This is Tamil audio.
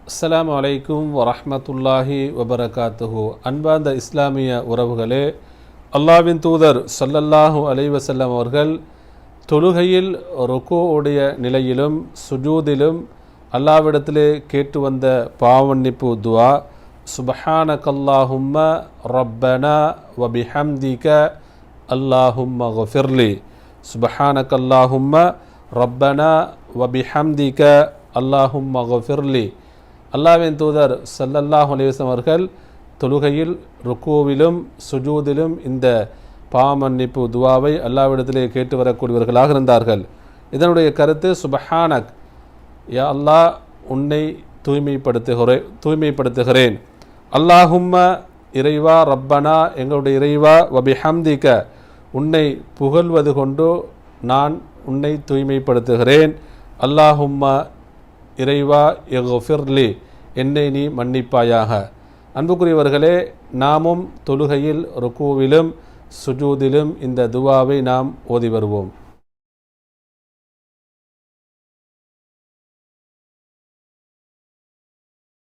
அஸ்ஸலாமு அலைக்கும் வரஹ்மத்துல்லாஹி வபரகாத்துஹு. அன்பார்ந்த இஸ்லாமிய உறவுகளே, அல்லாஹ்வின் தூதர் ஸல்லல்லாஹு அலைஹி வஸல்லம் அவர்கள் தொழுகையில் ருக்கூஉடைய நிலையிலும் சுஜூதிலும் அல்லாஹ்விடத்திலே கேட்டு வந்த பாவமன்னிப்பு துஆ, சுப்ஹானக்கல்லாஹும்ம ரப்பனா வபிஹம்திக அல்லாஹும்ம கஃபிர்லி. சுப்ஹானக்கல்லாஹும்ம ரப்பனா வபிஹம்திக அல்லாஹும்ம கஃபிர்லி. அல்லாஹ்வின் தூதர் ஸல்லல்லாஹு அலைஹி வஸல்லம் அவர்கள் தொழுகையில் ருக்கூவிலும் சுஜூதிலும் இந்த பாவமன்னிப்பு துவாவை அல்லாஹ்விடத்திலே கேட்டு வரக்கூடியவர்களாக இருந்தார்கள். இதனுடைய கருத்து, சுப்ஹானக், யா அல்லாஹ், உன்னை தூய்மைப்படுத்துகிறேன். அல்லாஹும்ம, இறைவா, ரப்பனா, எங்களுடைய இறைவா, வபிஹம்திக, உன்னை புகழ்வது கொண்டு நான் உன்னை தூய்மைப்படுத்துகிறேன். அல்லாஹும்ம, இறைவா, இக்ஃபிர்லி, என்னை நீ மன்னிப்பாயாக. அன்புக்குரியவர்களே, நாமும் தொழுகையில் ருக்கூவிலும் சுஜூதிலும் இந்த துவாவை நாம் ஓதி வருவோம்.